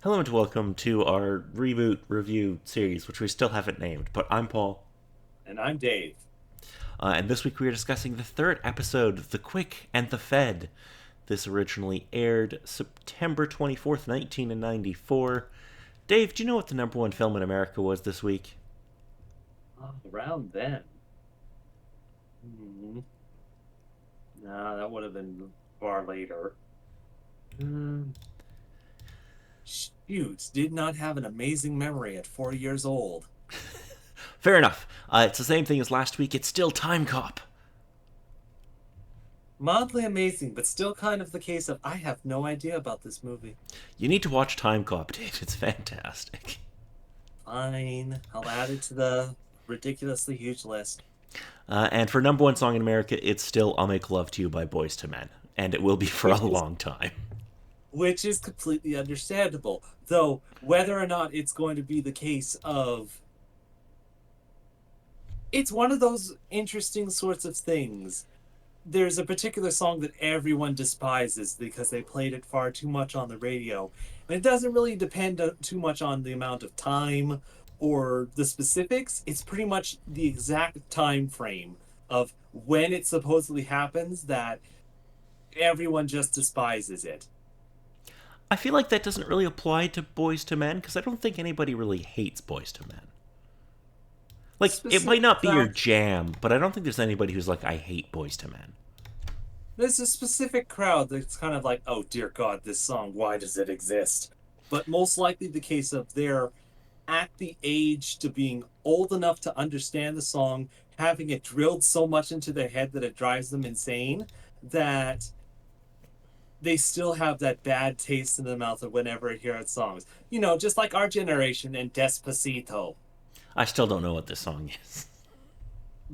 Hello and welcome to our Reboot review series, which we still haven't named, but I'm Paul. And I'm Dave. And this week we are discussing the third episode, The Quick and the Fed. This originally aired September 24th, 1994. Dave, do you know what the number one film in America was this week? Around then. Hmm. Nah, that would have been far later. Hmm. Shoot, did not have an amazing memory at 4 years old. Fair enough. It's the same thing as last week. It's still Time Cop. Mildly amazing, but still kind of the case of I have no idea about this movie. You need to watch Time Cop, Dave. It's fantastic. Fine, I'll add it to the ridiculously huge list. And for number one song in America, it's still I'll Make Love to You by Boys to Men. And it will be for a Which is long time. which is completely understandable. Though whether or not it's going to be the case of it's one of those interesting sorts of things. There's a particular song that everyone despises because they played it far too much on the radio. And it doesn't really depend too much on the amount of time or the specifics. It's pretty much the exact time frame of when it supposedly happens that everyone just despises it. I feel like that doesn't really apply to Boys to Men because I don't think anybody really hates Boys to Men. Like, it might Specific not be your crowd, jam, but I don't think there's anybody who's like, I hate Boys to Men. there's a specific crowd that's kind of like, oh dear God, this song, why does it exist? But most likely the case of they're at the age to being old enough to understand the song, having it drilled so much into their head that it drives them insane, that they still have that bad taste in the mouth of whenever they hear its songs. You know, just like our generation and Despacito. I still don't know what this song is.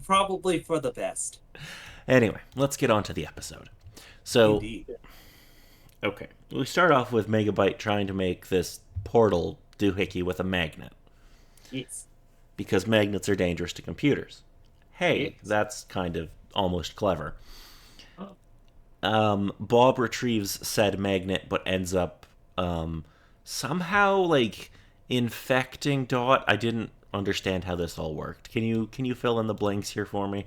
Probably for the best. Anyway, let's get on to the episode. So, Indeed. okay, we start off with Megabyte trying to make this portal doohickey with a magnet Yes. because magnets are dangerous to computers. Hey, Yes. that's kind of almost clever. Oh. Bob retrieves said magnet, but ends up somehow like infecting Dot. I didn't understand how this all worked. Can you fill in the blanks here for me?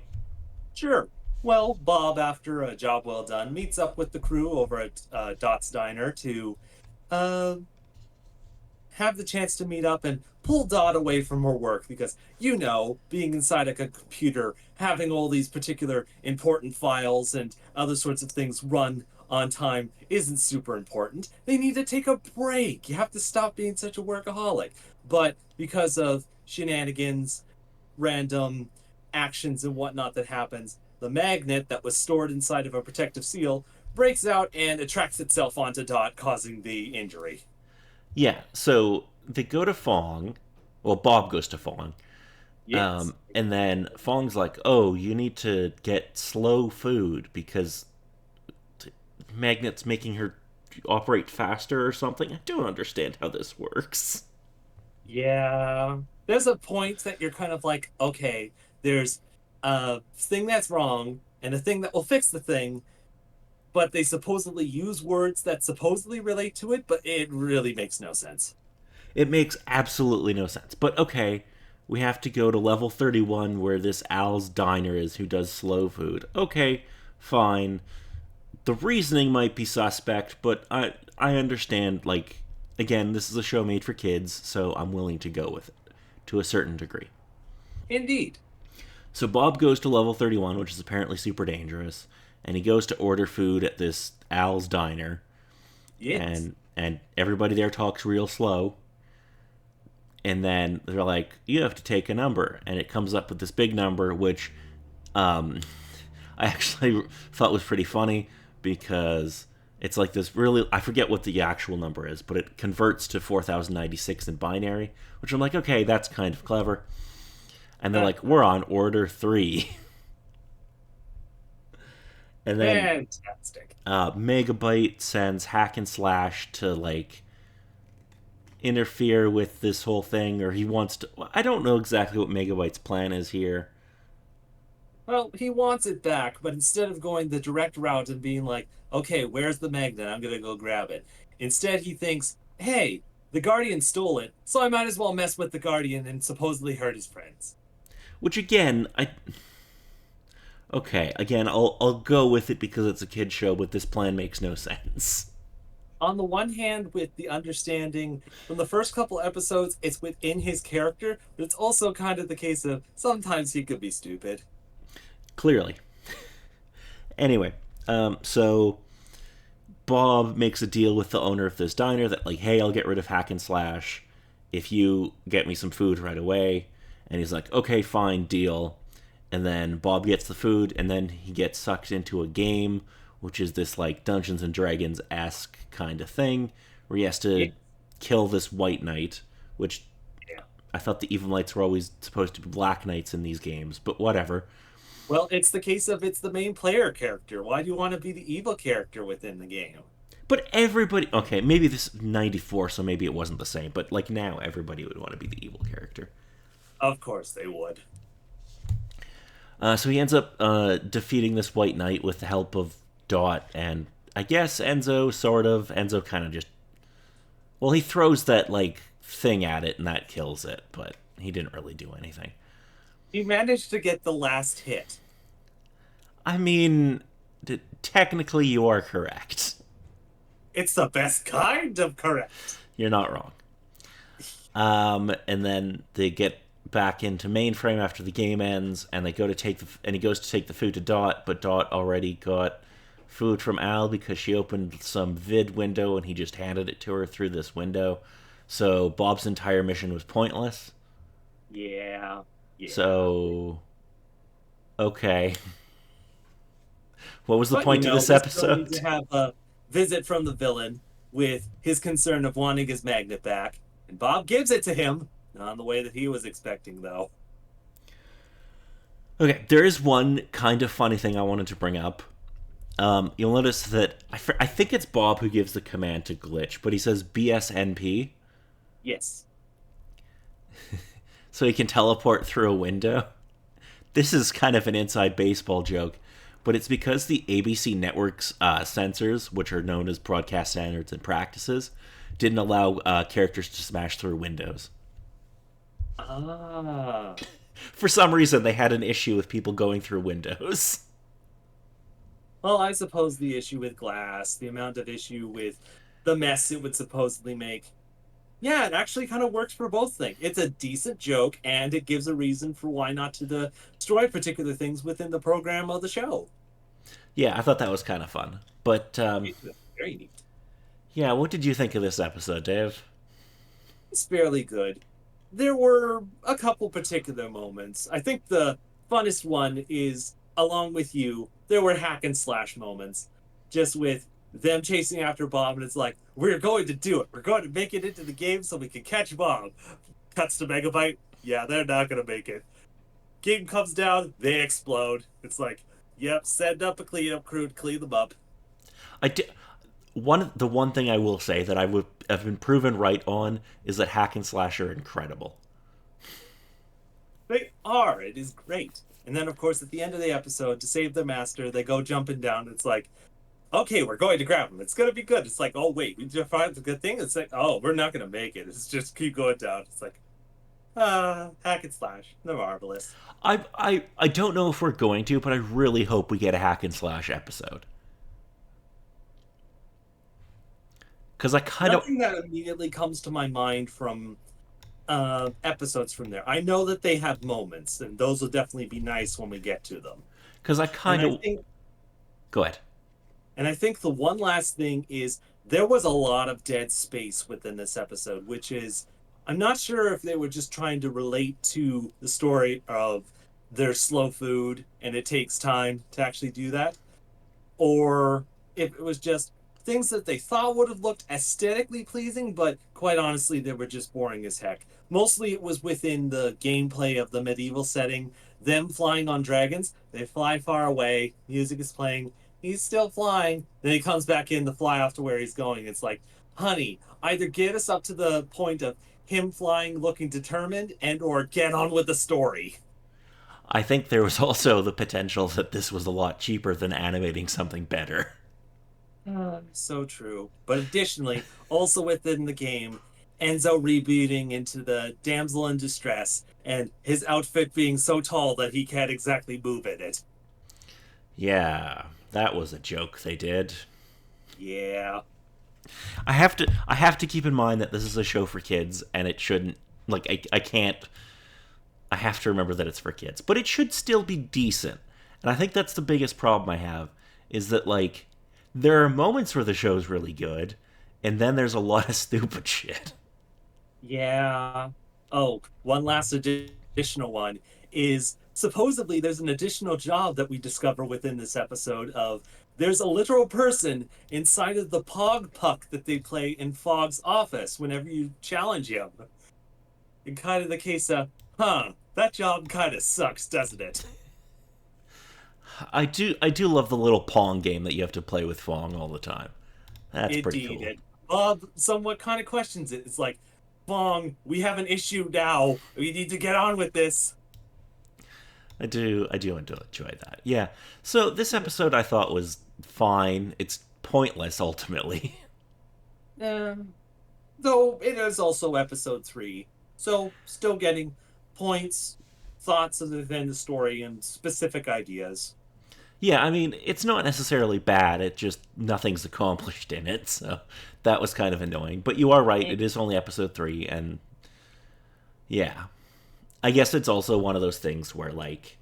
Sure. Well, Bob, after a job well done, meets up with the crew over at Dot's Diner to uh, have the chance to meet up and pull Dot away from her work because, you know, being inside a computer, having all these particular important files and other sorts of things run on time isn't super important. They need to take a break. You have to stop being such a workaholic. But because of shenanigans, random actions and whatnot that happens, the magnet that was stored inside of a protective seal breaks out and attracts itself onto Dot, causing the injury. Yeah. So they go to Fong. Well, Bob goes to Fong. Yes. And then Fong's like, "Oh, you need to get slow food because magnet's making her operate faster or something." I don't understand how this works. Yeah. There's a point that you're kind of like, okay, there's a thing that's wrong and a thing that will fix the thing, but they supposedly use words that supposedly relate to it, but it really makes no sense. It makes absolutely no sense. But okay, we have to go to level 31 where this Al's diner is who does slow food. Okay, fine. The reasoning might be suspect, but I understand like again, this is a show made for kids, so I'm willing to go with it to a certain degree. Indeed. So Bob goes to level 31, which is apparently super dangerous, and he goes to order food at this Al's diner, Yes. and everybody there talks real slow, and then they're like, "You have to take a number," and it comes up with this big number, which um, I actually thought was pretty funny because it's like this really I forget what the actual number is, but it converts to 4096 in binary, which I'm like, okay, that's kind of clever. And they're like, "We're on order 3." And then Fantastic. Megabyte sends Hack and Slash to like interfere with this whole thing, or he wants to. I don't know exactly what Megabyte's plan is here. Well, he wants it back, but instead of going the direct route and being like, okay, where's the magnet? I'm going to go grab it. Instead, he thinks, hey, the Guardian stole it, so I might as well mess with the Guardian and supposedly hurt his friends. Which again, I okay, again, I'll go with it because it's a kid show, but this plan makes no sense. On the one hand, with the understanding from the first couple episodes, it's within his character, but it's also kind of the case of sometimes he could be stupid. Clearly. Anyway, so Bob makes a deal with the owner of this diner that, like, hey, I'll get rid of Hack and Slash if you get me some food right away. And he's like, okay, fine, deal. And then Bob gets the food, and then he gets sucked into a game, which is this, like, Dungeons and Dragons esque kind of thing, where he has Yeah. to kill this White Knight, which Yeah. I thought the Evil Knights were always supposed to be Black Knights in these games, but whatever. Well, it's the case of it's the main player character. Why do you want to be the evil character within the game? But everybody, okay, maybe this is 94, so maybe it wasn't the same, but like now everybody would want to be the evil character. Of course they would. So he ends up defeating this White Knight with the help of Dot and I guess Enzo, sort of. Enzo kind of just. Well, he throws that, like, thing at it and that kills it, but he didn't really do anything. He managed to get the last hit. I mean, technically you are correct. It's the best kind of correct. You're not wrong. And then they get back into mainframe after the game ends, and they go to take and he goes to take the food to Dot, but Dot already got food from Al because she opened some vid window and he just handed it to her through this window. So Bob's entire mission was pointless. Yeah. Yeah. So okay. What was the But point of this we still need episode? to have a visit from the villain with his concern of wanting his magnet back, and Bob gives it to him. Not in the way that he was expecting, though. Okay, there is one kind of funny thing I wanted to bring up. You'll notice that I think it's Bob who gives the command to glitch, but he says BSNP, Yes. so he can teleport through a window. This is kind of an inside baseball joke, but it's because the ABC network's censors, which are known as broadcast standards and practices, didn't allow characters to smash through windows. Ah. For some reason, they had an issue with people going through windows. Well, I suppose the issue with glass, the amount of issue with the mess it would supposedly make. Yeah, it actually kind of works for both things. It's a decent joke, and it gives a reason for why not to destroy particular things within the program of the show. Yeah, I thought that was kind of fun. But It's very neat. yeah, what did you think of this episode, Dave? It's fairly good. There were a couple particular moments. I think the funnest one is, along with you, there were hack and slash moments, just with them chasing after Bob, and it's like, we're going to do it. We're going to make it into the game so we can catch Bob. Cuts to Megabyte. Yeah, they're not going to make it. Game comes down, they explode. It's like, yep, send up a cleanup crew to clean them up. I did, the one thing I will say that I would have been proven right on is that hack and slash are incredible. They are. It is great. And then, of course, at the end of the episode, to save the master, they go jumping down. It's like, okay, we're going to grab him. It's going to be good. It's like, oh, wait, we just find the good thing. It's like, oh, we're not going to make it. It's just keep going down. It's like, hack and slash. They're marvelous. I don't know if we're going to, but I really hope we get a hack and slash episode. Because I kind of. Nothing that immediately comes to my mind from episodes from there. I know that they have moments, and those will definitely be nice when we get to them. Because I And kind I of. think Go ahead. And I think the one last thing is there was a lot of dead space within this episode, which is I'm not sure if they were just trying to relate to the story of their slow food and it takes time to actually do that, or if it was just things that they thought would have looked aesthetically pleasing, but quite honestly, they were just boring as heck. Mostly it was within the gameplay of the medieval setting, them flying on dragons. They fly far away, music is playing, he's still flying. Then he comes back in to fly off to where he's going. It's like, honey, either get us up to the point of him flying looking determined and or get on with the story. I think there was also the potential that this was a lot cheaper than animating something better. So true. But additionally, also within the game, Enzo rebooting into the damsel in distress and his outfit being so tall that he can't exactly move in it. Yeah, that was a joke they did. Yeah. I have to keep in mind that this is a show for kids and it shouldn't like I can't I have to remember that it's for kids. But it should still be decent. And I think that's the biggest problem I have is that like there are moments where the show's really good and then there's a lot of stupid shit. Yeah. Oh, one last additional one is supposedly there's an additional job that we discover within this episode of there's a literal person inside of the Pog Puck that they play in Fogg's office whenever you challenge him. In kind of the case of, that job kind of sucks, doesn't it? I do love the little Pong game that you have to play with Fong all the time. That's pretty Indeed. cool. And Bob somewhat kind of questions it. It's like, Fong, we have an issue now. We need to get on with this. I do enjoy that. Yeah. So this episode I thought was fine. It's pointless ultimately. Yeah. Though it is also episode 3. So still getting points, thoughts within the story, and specific ideas. Yeah, I mean, it's not necessarily bad. It just nothing's accomplished in it. So that was kind of annoying. But you are right. Eh, It is only episode 3 and yeah. I guess it's also one of those things where like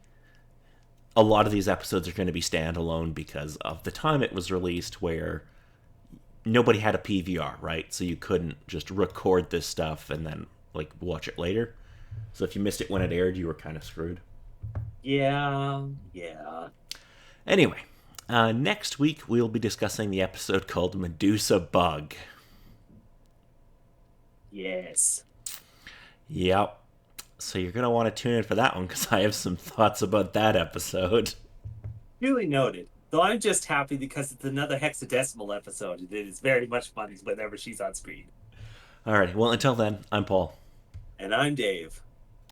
a lot of these episodes are going to be standalone because of the time it was released where nobody had a PVR, right? So you couldn't just record this stuff and then like watch it later. So if you missed it when it aired, you were kind of screwed. Yeah, yeah. Anyway, next week we'll be discussing the episode called Medusa Bug. Yes. Yep. So you're going to want to tune in for that one because I have some thoughts about that episode. Duly noted. Though I'm just happy because it's another hexadecimal episode, and it is very much fun whenever she's on screen. Alrighty, well, until then, I'm Paul. And I'm Dave.